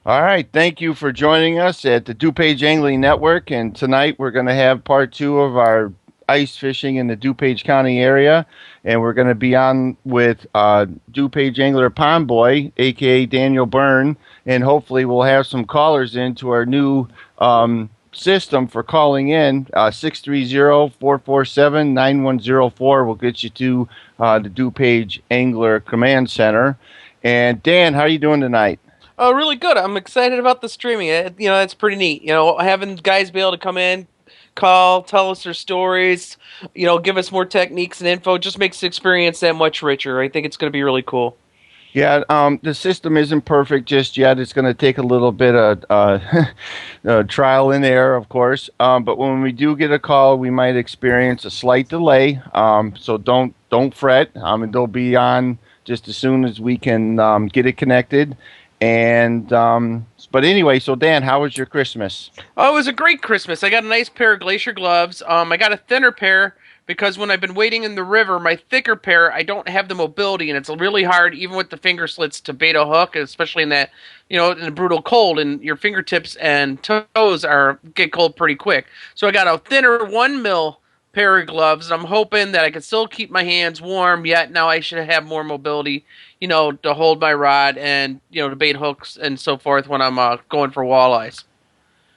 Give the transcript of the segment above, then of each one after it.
All right, thank you for joining us at the DuPage Angling Network. And tonight we're going to have part two of our ice fishing in the DuPage County area. And we're going to be on with DuPage Angler Pond Boy, aka Daniel Byrne. And hopefully we'll have some callers into our new system for calling in. 630-447-9104 will get you to the DuPage Angler Command Center. And Dan, how are you doing tonight? Oh, really good. I'm excited about the streaming. It's pretty neat. Having guys be able to come in, call, tell us their stories, give us more techniques and info just makes the experience that much richer. I think it's going to be really cool. Yeah, the system isn't perfect just yet. It's going to take a little bit of trial and error, of course. But when we do get a call, we might experience a slight delay. So don't fret. And they'll be on just as soon as we can get it connected. And but anyway, so Dan, how was your Christmas? Oh, it was a great Christmas. I got a nice pair of glacier gloves. I got a thinner pair because when I've been wading in the river, my thicker pair, I don't have the mobility, and it's really hard, even with the finger slits, to bait a hook, especially in that, in the brutal cold, and your fingertips and toes are get cold pretty quick. So I got a thinner 1 mil pair of gloves, and I'm hoping that I can still keep my hands warm. Yet now I should have more mobility, to hold my rod and to bait hooks and so forth when I'm going for walleyes.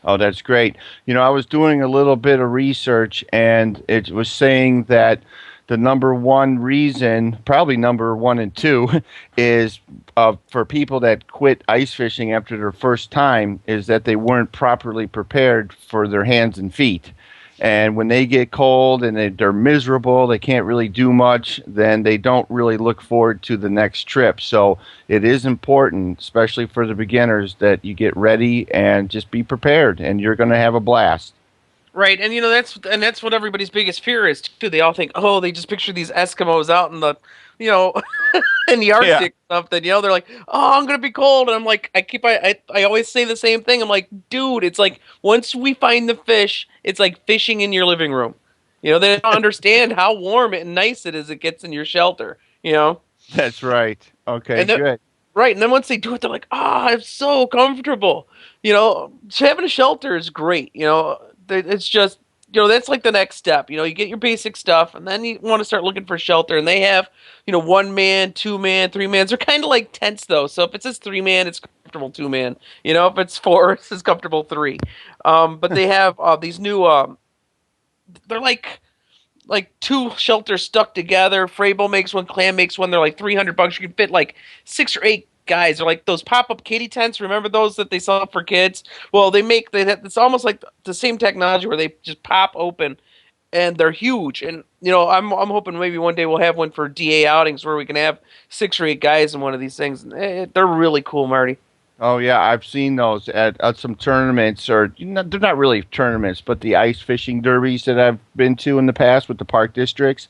Oh, that's great. I was doing a little bit of research and it was saying that the number one reason, probably number one and two, is for people that quit ice fishing after their first time, is that they weren't properly prepared for their hands and feet. And when they get cold and they're miserable, they can't really do much, then they don't really look forward to the next trip. So it is important, especially for the beginners, that you get ready and just be prepared, and you're going to have a blast. Right, and that's what everybody's biggest fear is too. They all think, oh, they just picture these Eskimos out in the, you know, in the Yeah, Arctic or something. They're like, oh, I'm gonna be cold, and I'm like, I always say the same thing. I'm like, dude, it's like once we find the fish, it's like fishing in your living room. They don't understand how warm and nice it is. It gets in your shelter. that's right. Okay, And then good. right, and then once they do it, they're like, ah, I'm so comfortable. Having a shelter is great. It's just that's like the next step. You get your basic stuff, and then you want to start looking for shelter. And they have 1 man, 2 man, 3 man. They're kind of like tents though. So if it says 3 man, it's comfortable 2 man. If it's four, it's comfortable three. But they have these new. They're like two shelters stuck together. Frable makes one, Clam makes one. They're like $300. You can fit like 6 or 8 guys. They're like those pop up kitty tents. Remember those that they sell for kids? Well, it's almost like the same technology where they just pop open and they're huge. And I'm hoping maybe one day we'll have one for DA outings where we can have 6 or 8 guys in one of these things. They're really cool, Marty. Oh yeah, I've seen those at some tournaments, or they're not really tournaments, but the ice fishing derbies that I've been to in the past with the park districts.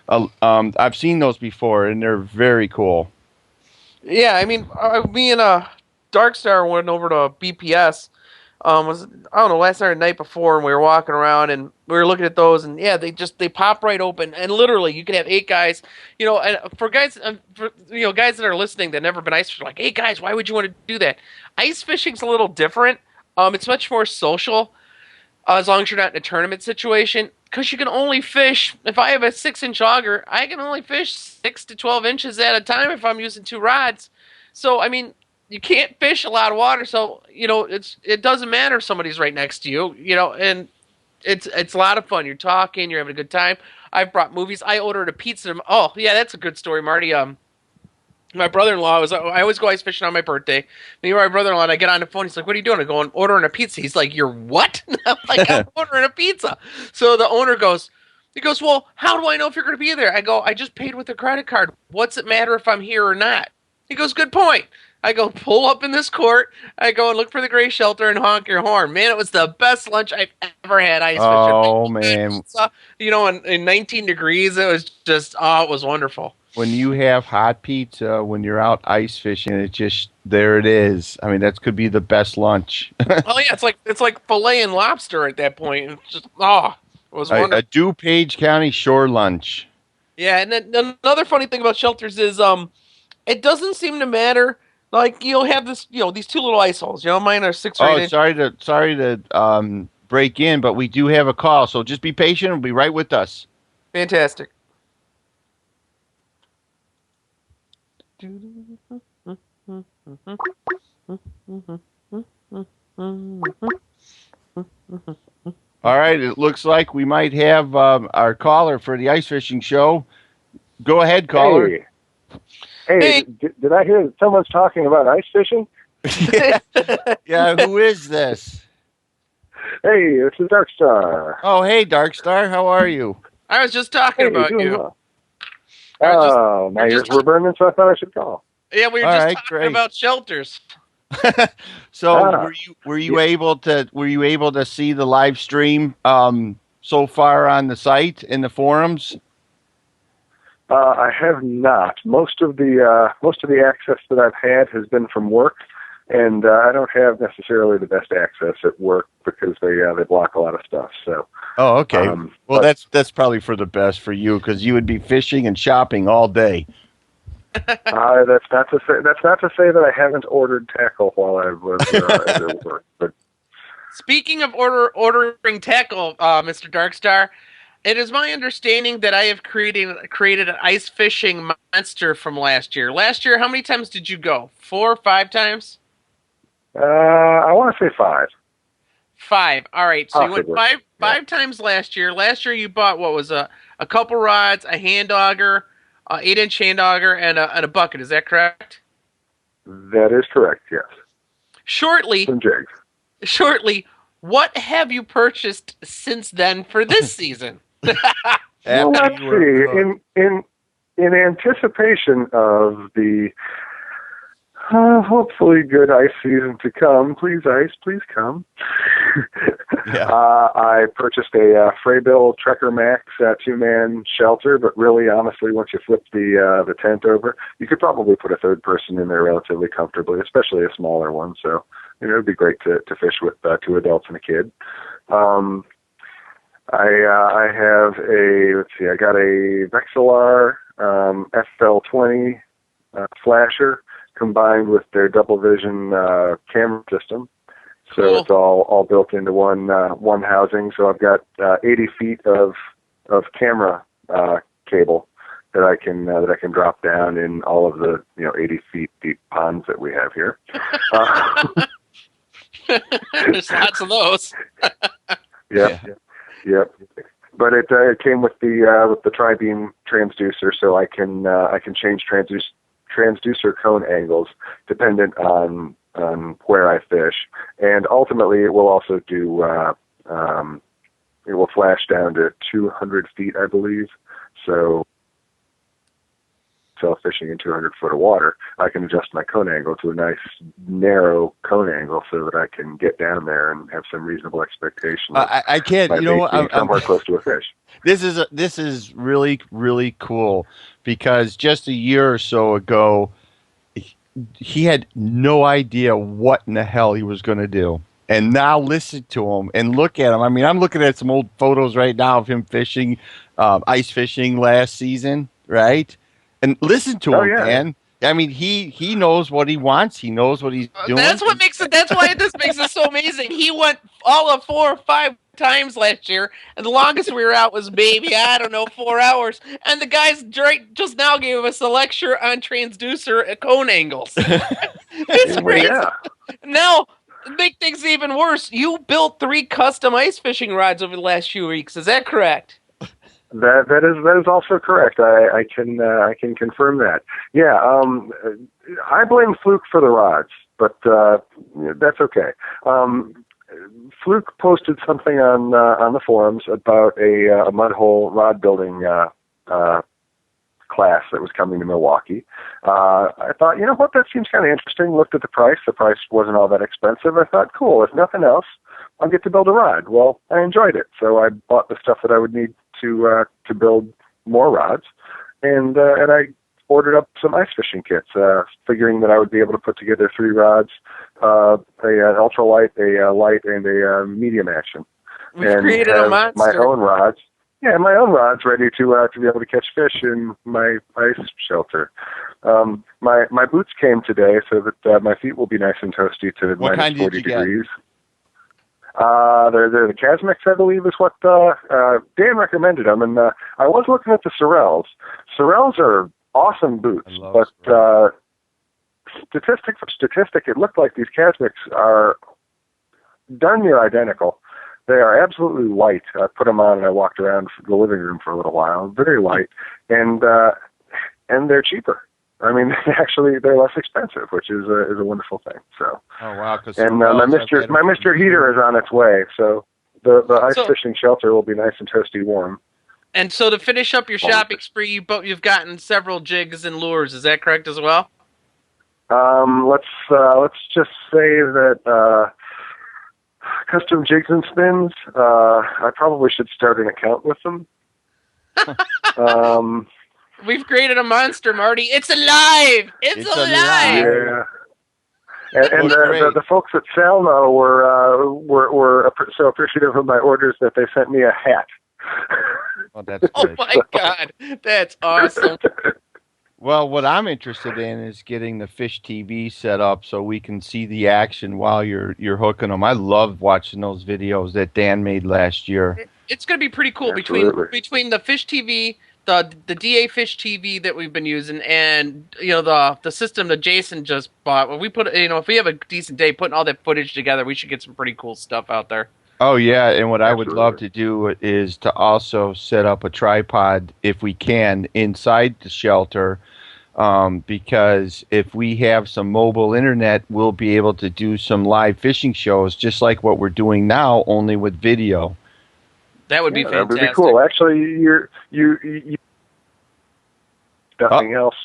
I've seen those before, and they're very cool. Yeah, I mean, me and Dark Star went over to BPS. Was I don't know, last night or the night before, and we were walking around and we were looking at those, and yeah, they pop right open, and literally you can have 8 guys. And for guys, guys that are listening that never been ice fishing, like, hey guys, why would you want to do that? Ice fishing's a little different. It's much more social, as long as you're not in a tournament situation. Because you can only fish, if I have a 6 inch auger, I can only fish 6 to 12 inches at a time if I'm using 2 rods. So, I mean, you can't fish a lot of water. So, it doesn't matter if somebody's right next to you, and it's a lot of fun. You're talking, you're having a good time. I've brought movies. I ordered a pizza. Oh, yeah, that's a good story, Marty. My brother-in-law I always go ice fishing on my birthday. Me and my brother-in-law, and I get on the phone. He's like, "What are you doing?" I go, "I'm ordering a pizza." He's like, "You're what?" I'm like, "I'm ordering a pizza." So the owner he goes, "Well, how do I know if you're going to be there?" I go, "I just paid with a credit card. What's it matter if I'm here or not?" He goes, "Good point." I go, "Pull up in this court." I go and look for the gray shelter and honk your horn. Man, it was the best lunch I've ever had ice fishing. Oh man, Pizza, in 19 degrees. It was just, oh, it was wonderful. when you have hot pizza when you're out ice fishing, it just there it is. I mean, that could be the best lunch. Oh yeah, it's like fillet and lobster at that point. It's just, oh, it was A wonderful. DuPage County shore lunch. Yeah, and then another funny thing about shelters is it doesn't seem to matter. Like you'll have this, these two little ice holes. Mine are 6 or 8 Oh, inch. sorry to break in, but we do have a call, so just be patient. We'll be right with us. Fantastic. All right, it looks like we might have our caller for the ice fishing show. Go ahead, caller. Hey, hey, Hey. did I hear that someone's talking about ice fishing? yeah, yeah. Who is this? Hey, this is Darkstar. Oh, hey, Darkstar. How are you? I was just talking Hey, about doing you. well. I was just, Oh, my we were ears just, were burning, so I thought I should call. yeah, we were All just right, talking great. about shelters. So, Ah, were you yeah. able to see the live stream so far on the site in the forums? I have not. Most of the access that I've had has been from work, and I don't have necessarily the best access at work because they block a lot of stuff. So, Oh, okay. Well, but that's probably for the best for you because you would be fishing and shopping all day. that's not to say that I haven't ordered tackle while I was at work. But Speaking of ordering tackle, Mr. Darkstar, it is my understanding that I have created an ice fishing monster from last year. Last year, how many times did you go? 4 or 5 times? I want to say 5. 5. All right. So you went Possibly. five times last year. Last year you bought what was a couple rods, a hand dogger, 8-inch hand dogger, and a bucket. Is that correct? That is correct, yes. Shortly, Some jigs. shortly. What have you purchased since then for this season? Well, After let's you were hooked. see. In anticipation of the hopefully good ice season to come, please ice, please come. Yeah. I purchased a Freybill Trekker Max 2-man shelter, but really, honestly, once you flip the tent over, you could probably put a third person in there relatively comfortably, especially a smaller one. So, it'd be great to fish with 2 adults and a kid. I have I got a Vexilar FL20 flasher combined with their double vision camera system. So Cool. it's all built into one housing. So I've got 80 feet of camera cable that I can drop down in all of the 80 feet deep ponds that we have here. There's lots of those. Yep. Yeah. Yep. But it came with the tri-beam transducer, so I can change transducer cone angles dependent on where I fish, and ultimately it will also do it will flash down to 200 feet, I believe. So fishing in 200 foot of water, I can adjust my cone angle to a nice narrow cone angle so that I can get down there and have some reasonable expectation. I can't. My You know bait what? being somewhere close to a fish. This is really really cool because just a year or so ago, he had no idea what in the hell he was going to do. And now listen to him and look at him. I mean, I'm looking at some old photos right now of him fishing, ice fishing last season, right? And listen to him, yeah. man. I mean, he knows what he wants. He knows what he's doing. That's what makes it. That's why this makes it so amazing. He went all of 4 or 5 times last year, and the longest we were out was maybe 4 hours. And the guys just now gave us a lecture on transducer cone angles. It's Well, crazy. yeah. Now, to make things even worse, you built 3 custom ice fishing rods over the last few weeks. Is that correct? That is also correct. I can confirm that. Yeah. I blame Fluke for the rods, but that's okay. Fluke posted something on the forums about a mud hole rod building class that was coming to Milwaukee. I thought, what, that seems kind of interesting. Looked at the price. The price wasn't all that expensive. I thought, cool. If nothing else, I'll get to build a rod. Well, I enjoyed it, so I bought the stuff that I would need to build more rods, and I ordered up some ice fishing kits, figuring that I would be able to put together 3 rods, an ultralight, a light, and a medium action. We've and created a have monster. my own rods. Yeah, my own rods ready to be able to catch fish in my ice shelter. My boots came today, so that my feet will be nice and toasty to What minus kind did 40 you get? degrees. They're the Casmix, I believe, is what Dan recommended them, and I was looking at the Sorels. Sorels are awesome boots, but statistic for statistic, it looked like these Casmix are darn near identical. They are absolutely light. I put them on and I walked around the living room for a little while. Very light, and they're cheaper. I mean, actually, they're less expensive, which is a wonderful thing. So, oh wow! And my Mr. Heater is on its way, so the ice fishing shelter will be nice and toasty warm. And so to finish up your shopping spree, you've gotten several jigs and lures. Is that correct as well? Let's just say that custom jigs and spins. I probably should start an account with them. We've created a monster, Marty. It's alive! It's alive! Yeah. And the folks at Salmo were so appreciative of my orders that they sent me a hat. Oh, that's good. Oh my God, that's awesome. Well, what I'm interested in is getting the Fish TV set up so we can see the action while you're hooking them. I love watching those videos that Dan made last year. It's going to be pretty cool. Between the Fish TV, the DA Fish TV that we've been using, and the system that Jason just bought. When we put if we have a decent day putting all that footage together, we should get some pretty cool stuff out there. Oh yeah, and what I would love to do is to also set up a tripod if we can inside the shelter, because if we have some mobile internet, we'll be able to do some live fishing shows just like what we're doing now, only with video. That would be fantastic. That would be cool. Actually, you nothing else.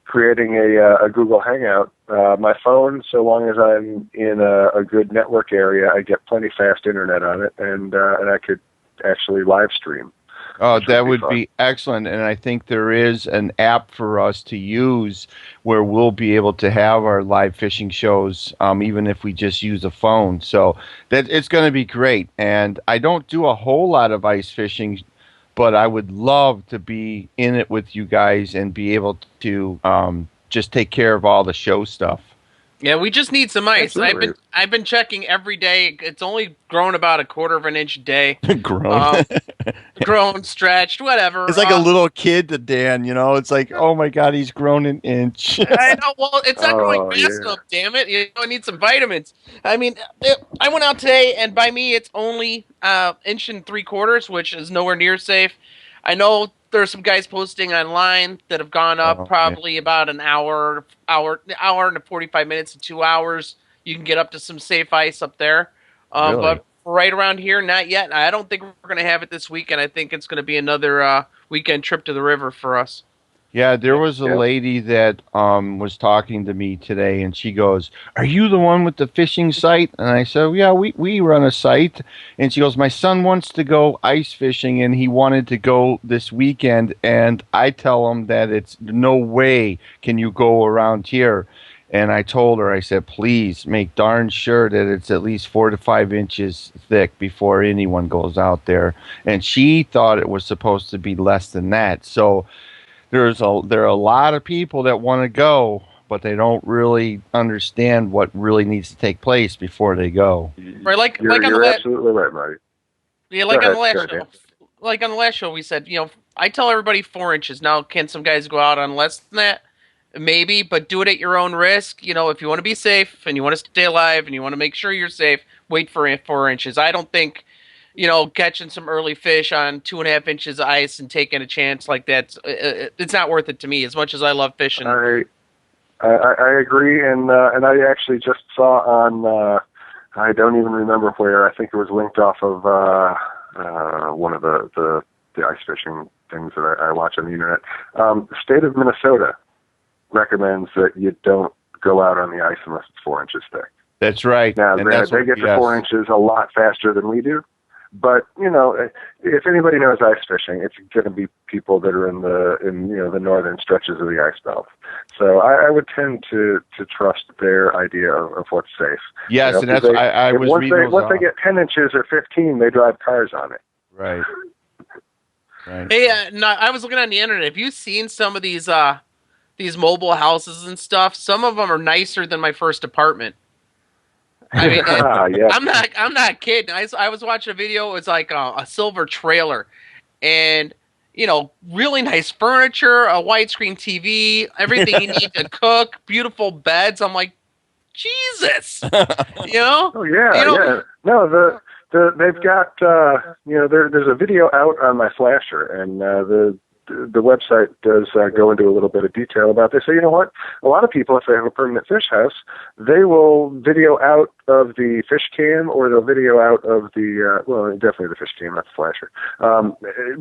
Creating a Google Hangout. My phone, so long as I'm in a good network area, I get plenty fast internet on it, and I could actually live stream. Oh, that would be excellent. And I think there is an app for us to use where we'll be able to have our live fishing shows, even if we just use a phone. So that it's going to be great. And I don't do a whole lot of ice fishing, but I would love to be in it with you guys and be able to just take care of all the show stuff. Yeah, we just need some ice. Absolutely. I've been checking every day. It's only grown about a quarter of an inch a day. Grown, stretched, whatever. It's like a little kid to Dan, It's like, oh my God, he's grown an inch. I know. Well, it's not growing fast enough. Damn it! I need some vitamins. I mean, I went out today, and by me, it's only inch and 3/4, which is nowhere near safe. I know there's some guys posting online that have gone up probably about an hour and 45 minutes to 2 hours. You can get up to some safe ice up there. Really? But right around here, not yet. I don't think we're going to have it this weekend. I think it's going to be another weekend trip to the river for us. Yeah, there was a lady that was talking to me today, and she goes, "Are you the one with the fishing site?" And I said, "Yeah, we run a site." And she goes, "My son wants to go ice fishing, and he wanted to go this weekend." And I tell him that it's no way can you go around here. And I told her, I said, please make darn sure that it's at least 4 to 5 inches thick before anyone goes out there. And she thought it was supposed to be less than that. So there are a lot of people that want to go, but they don't really understand what really needs to take place before they go. Right, you're absolutely right, Marty. Yeah, on the last show, we said, I tell everybody 4 inches. Now, can some guys go out on less than that? Maybe, but do it at your own risk. If you want to be safe and you want to stay alive and you want to make sure you're safe, wait for 4 inches. I don't think, catching some early fish on 2.5 inches of ice and taking a chance like that, it's not worth it to me. As much as I love fishing, I agree, and I actually just saw on I don't even remember where. I think it was linked off of one of the ice fishing things that I watch on the internet. The state of Minnesota recommends that you don't go out on the ice unless it's 4 inches thick. That's right. Now, they get to 4 inches a lot faster than we do. But, if anybody knows ice fishing, it's going to be people that are in the northern stretches of the ice belt. So I would tend to trust their idea of what's safe. Yes, and that's I was reading once they get 10 inches or 15, they drive cars on it. Right. Right. Hey, I was looking on the internet. Have you seen some of these these mobile houses and stuff. Some of them are nicer than my first apartment. I mean, Yeah. I'm not kidding. I was watching a video. It was like a silver trailer, and really nice furniture, a widescreen TV, everything you need to cook, beautiful beds. I'm like, Jesus, Oh yeah, you know, yeah. No, they've got there's a video out on my flasher, and the website does go into a little bit of detail about this. So you know what? A lot of people, if they have a permanent fish house, they will video out of the fish cam, or they'll video out of the definitely the fish cam, not the flasher.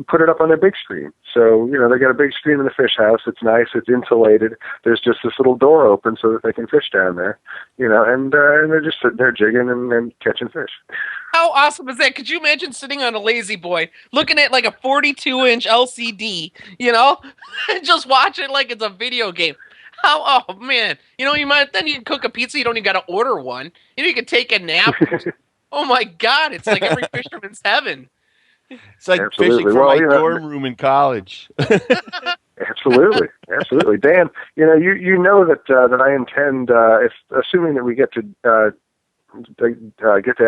Put it up on their big screen. So they got a big screen in the fish house. It's nice. It's insulated. There's just this little door open so that they can fish down there. And they're just sitting there jigging and catching fish. how awesome is that? Could you imagine sitting on a lazy boy, looking at like a 42-inch LCD, and just watch it like it's a video game? Oh man, you can cook a pizza. You don't even got to order one. You can take a nap. Oh my God, it's like every fisherman's heaven. It's like Absolutely. fishing from my dorm room in college. Absolutely. Dan, you know that I intend, assuming that we get to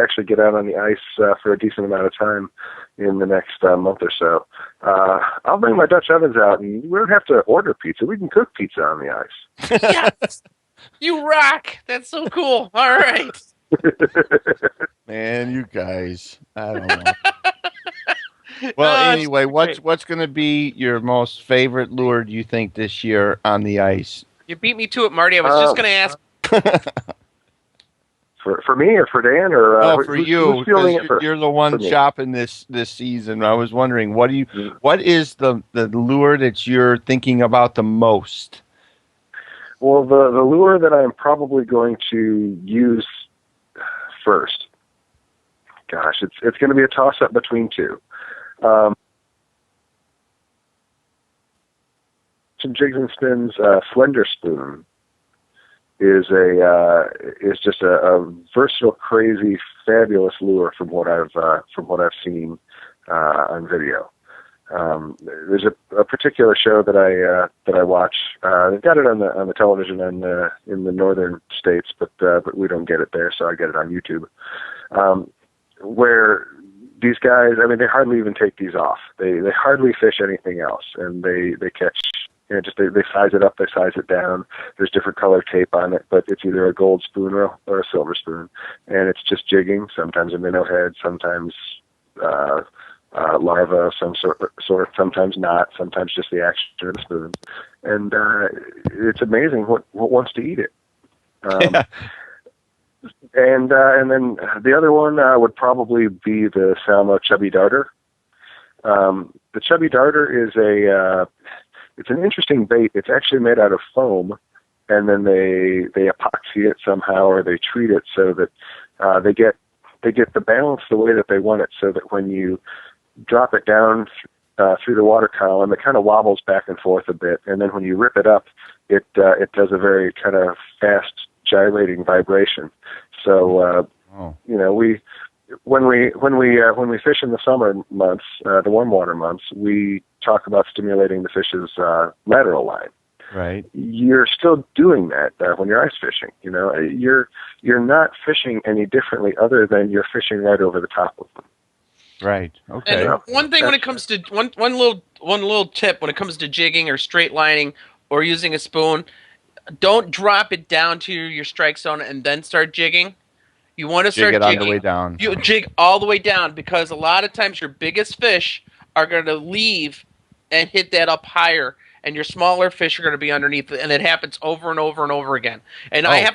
actually get out on the ice for a decent amount of time in the next month or so. I'll bring my Dutch ovens out, and we don't have to order pizza. We can cook pizza on the ice. Yes, you rock. That's so cool. All right. Man, you guys, I don't know. Well, anyway, what's going to be your most favorite lure, do you think, this year on the ice? You beat me to it, Marty. I was just going to ask. For me or for Dan or no, for you, because you're the one shopping this season. I was wondering, what is the lure that you're thinking about the most? Well, the lure that I'm probably going to use first, gosh, it's going to be a toss up between two. Some Jigs and Spins Slender Spoon is just a versatile, crazy, fabulous lure from what I've seen on video. There's a particular show that I watch. They've got it on the television and in the northern states, but we don't get it there, so I get it on YouTube. Where these guys, I mean, they hardly even take these off. They hardly fish anything else, and they catch. They size it up, they size it down. There's different color tape on it, but it's either a gold spoon or a silver spoon, and it's just jigging. Sometimes a minnow head, sometimes larva of some sort, sometimes not, sometimes just the action of the spoon. And it's amazing what wants to eat it. And then the other one would probably be the Salmo Chubby Darter. The Chubby Darter is it's an interesting bait. It's actually made out of foam, and then they epoxy it somehow, or they treat it so that they get the balance the way that they want it, so that when you drop it down through the water column, it kind of wobbles back and forth a bit, and then when you rip it up, it does a very kind of fast gyrating vibration. So when we fish in the summer months, the warm water months, we talk about stimulating the fish's lateral line. Right. You're still doing that when you're ice fishing. You're not fishing any differently, other than you're fishing right over the top of them. Right. Okay. And one thing when it comes to one little tip when it comes to jigging or straight lining or using a spoon, don't drop it down to your strike zone and then start jigging. You want to start jigging all the way down. You jig all the way down, because a lot of times your biggest fish are going to leave and hit that up higher, and your smaller fish are going to be underneath it, and it happens over and over and over again. And I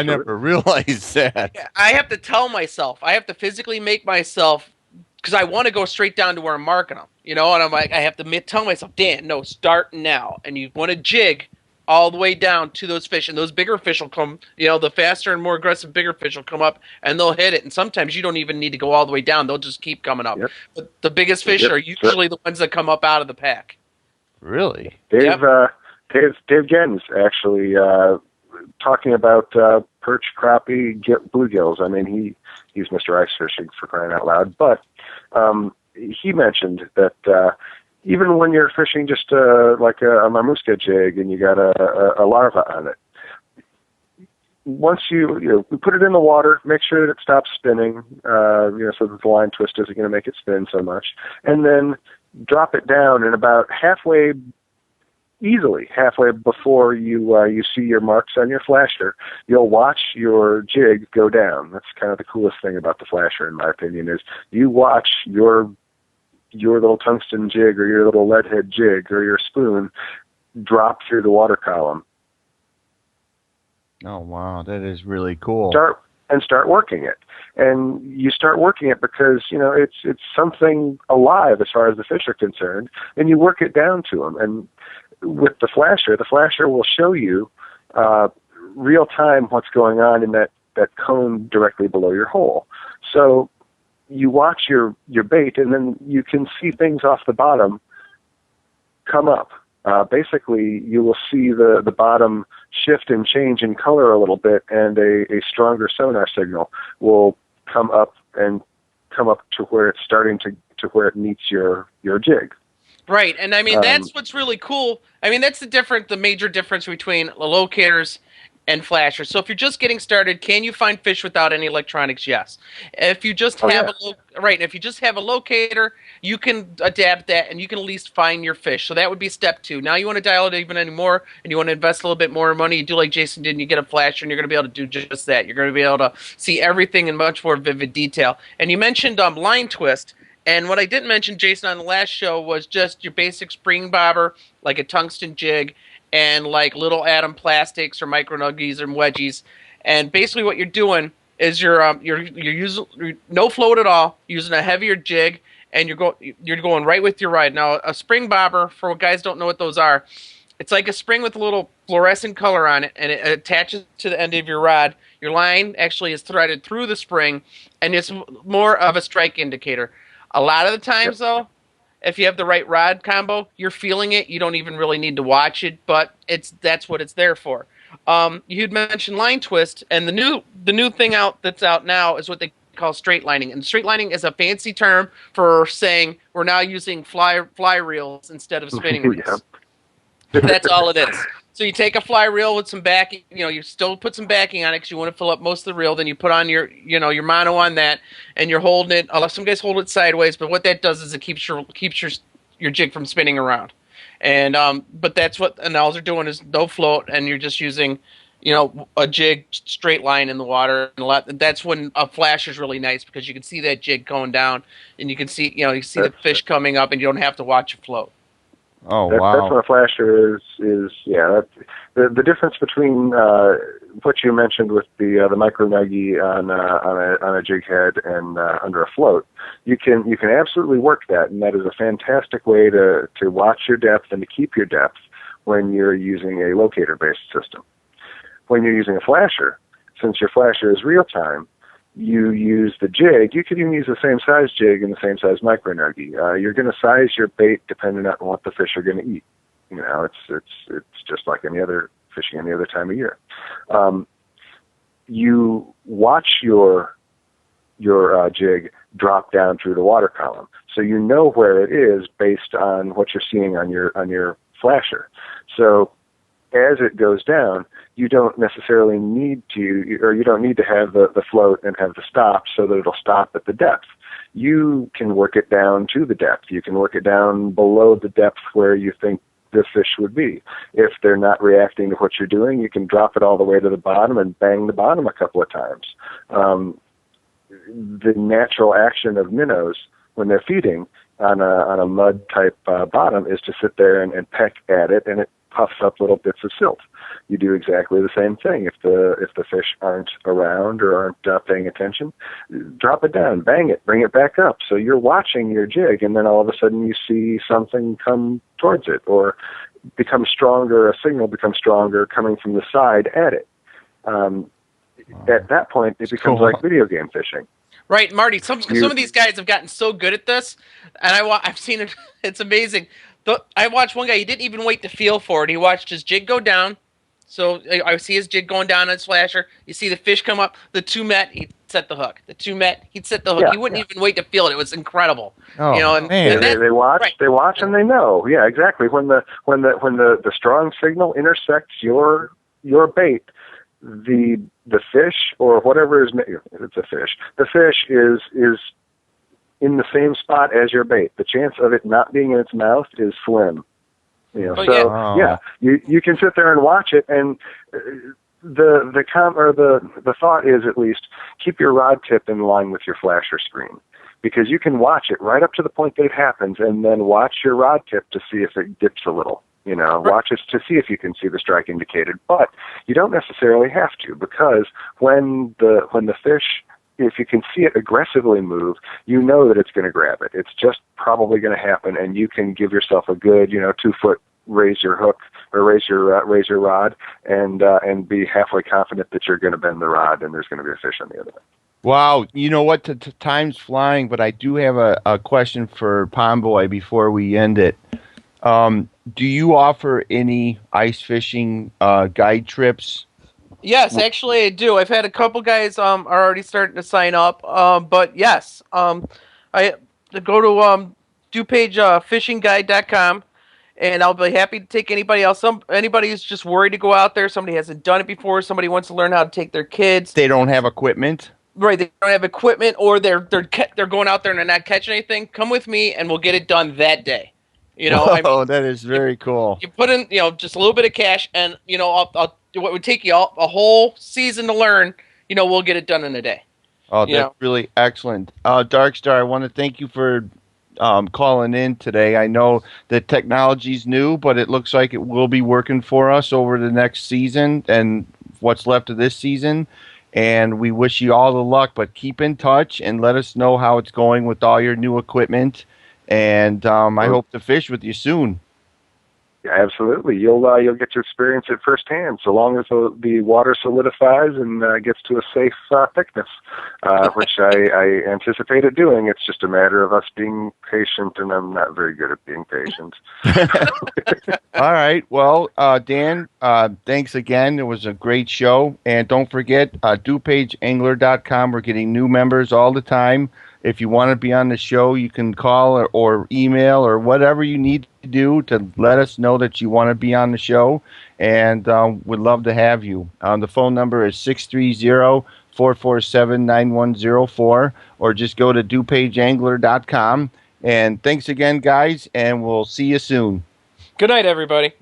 never realized that. I have to tell myself, I have to physically make myself, because I want to go straight down to where I'm marking them, and I'm like, I have to tell myself, Dan, no, start now, and you want to jig all the way down to those fish, and those bigger fish will come, the faster and more aggressive bigger fish will come up, and they'll hit it, and sometimes you don't even need to go all the way down, they'll just keep coming up. Yep. But the biggest fish are usually the ones that come up out of the pack. Really? Dave Gens actually talking about perch, crappie, bluegills. I mean, he's Mr. Ice Fishing, for crying out loud, but he mentioned that even when you're fishing just like a marmuska jig and you got a larva on it, once you put it in the water, make sure that it stops spinning, so that the line twist isn't going to make it spin so much, and then drop it down, and about halfway before you see your marks on your flasher, you'll watch your jig go down. That's kind of the coolest thing about the flasher, in my opinion, is you watch your little tungsten jig or your little lead head jig or your spoon drop through the water column. Oh, wow, that is really cool. Start working it. And you start working it because, it's something alive as far as the fish are concerned, and you work it down to them. And with the flasher will show you real time what's going on in that cone directly below your hole. So you watch your bait, and then you can see things off the bottom come up. Basically, you will see the bottom shift and change in color a little bit, and a stronger sonar signal will come up to where it's starting to where it meets your jig. Right, and I mean that's what's really cool. I mean that's the major difference between locators and flashers. So if you're just getting started, can you find fish without any electronics? Yes. If you just have if you just have a locator, you can adapt that and you can at least find your fish. So that would be step 2. Now you want to dial it even anymore and you want to invest a little bit more money. You do like Jason did and you get a flasher and you're going to be able to do just that. You're going to be able to see everything in much more vivid detail. And you mentioned line twist. And what I didn't mention, Jason, on the last show was just your basic spring bobber, like a tungsten jig, and like little atom plastics or micro nuggies or wedgies. And basically what you're doing is you're using no float at all, using a heavier jig, and you're going right with your ride. Now, a spring bobber, for what guys don't know what those are, it's like a spring with a little fluorescent color on it, and it attaches to the end of your rod. Your line actually is threaded through the spring, and it's more of a strike indicator. A lot of the times, though, if you have the right rod combo, you're feeling it. You don't even really need to watch it, but that's what it's there for. You'd mentioned line twist, and the new thing that's out now is what they call straight lining. And straight lining is a fancy term for saying we're now using fly reels instead of spinning reels. That's all it is. So you take a fly reel with some backing, you still put some backing on it because you want to fill up most of the reel. Then you put on your mono on that, and you're holding it. Some guys hold it sideways, but what that does is it keeps your jig from spinning around. And but that's what and all they're doing is no float, and you're just using, a jig straight line in the water. And that's when a flash is really nice because you can see that jig going down, and you can see the fish coming up, and you don't have to watch it float. Oh, wow. That's what a flasher is the difference between what you mentioned with the micro nuggy on a jig head and under a float. You can absolutely work that, and that is a fantastic way to watch your depth and to keep your depth when you're using a locator based system. When you're using a flasher, since your flasher is real time, you use the jig. You could even use the same size jig and the same size micro nuggy. You're going to size your bait depending on what the fish are going to eat. It's just like any other fishing any other time of year. You watch your jig drop down through the water column, so you know where it is based on what you're seeing on your flasher. So as it goes down, you don't necessarily need to, or you don't need to have the float and have the stop so that it'll stop at the depth. You can work it down to the depth. You can work it down below the depth where you think the fish would be. If they're not reacting to what you're doing, you can drop it all the way to the bottom and bang the bottom a couple of times. The natural action of minnows when they're feeding on a mud type bottom is to sit there and peck at it, and it puffs up little bits of silt. You do exactly the same thing. If the fish aren't around or aren't paying attention, drop it down, bang it, bring it back up. So you're watching your jig, and then all of a sudden you see something come towards it or become stronger, a signal becomes stronger coming from the side at it. At that point, it becomes cool. like video game fishing. Right, Marty. Some of these guys have gotten so good at this, and I've seen it. It's amazing. I watched one guy. He didn't even wait to feel for it. He watched his jig go down. So I see his jig going down on his flasher. You see the fish come up. The two met. He set the hook. The two met, he'd set the hook. Yeah, He wouldn't even wait to feel it. It was incredible. Oh, and man. They watch, right. they watch, and they know. Yeah, exactly. When the strong signal intersects your bait, the fish or whatever is it's a fish. The fish is in the same spot as your bait. The chance of it not being in its mouth is slim. You can sit there and watch it, and the thought is, at least, keep your rod tip in line with your flasher screen, because you can watch it right up to the point that it happens, and then watch your rod tip to see if it dips a little. Watch it to see if you can see the strike indicated. But you don't necessarily have to, because when the fish, if you can see it aggressively move, you know that it's going to grab it. It's just probably going to happen, and you can give yourself a good, 2-foot raise your hook or raise your rod, and be halfway confident that you're going to bend the rod and there's going to be a fish on the other end. Wow, you know what? Time's flying, but I do have a question for Pond Boy before we end it. Do you offer any ice fishing guide trips? Yes, actually I do. I've had a couple guys are already starting to sign up. But yes, I go to DuPage fishingguide.com, and I'll be happy to take anybody else. Anybody who's just worried to go out there, somebody hasn't done it before, somebody wants to learn how to take their kids. They don't have equipment. Right, they don't have equipment, or they're going out there and they're not catching anything. Come with me, and we'll get it done that day. Oh, that is very cool. You put in, just a little bit of cash, and I'll what would take you a whole season to learn. We'll get it done in a day. Oh, that's really excellent. Darkstar, I want to thank you for calling in today. I know that technology's new, but it looks like it will be working for us over the next season and what's left of this season. And we wish you all the luck, but keep in touch and let us know how it's going with all your new equipment. And I hope to fish with you soon. Yeah, absolutely. You'll get to experience it firsthand, so long as the water solidifies and gets to a safe thickness, which I anticipate it doing. It's just a matter of us being patient, and I'm not very good at being patient. All right. Well, Dan, thanks again. It was a great show. And don't forget, DuPageAngler.com. We're getting new members all the time. If you want to be on the show, you can call or email or whatever you need to do to let us know that you want to be on the show, and we'd love to have you. The phone number is 630-447-9104, or just go to DuPageAngler.com. And thanks again, guys, and we'll see you soon. Good night, everybody.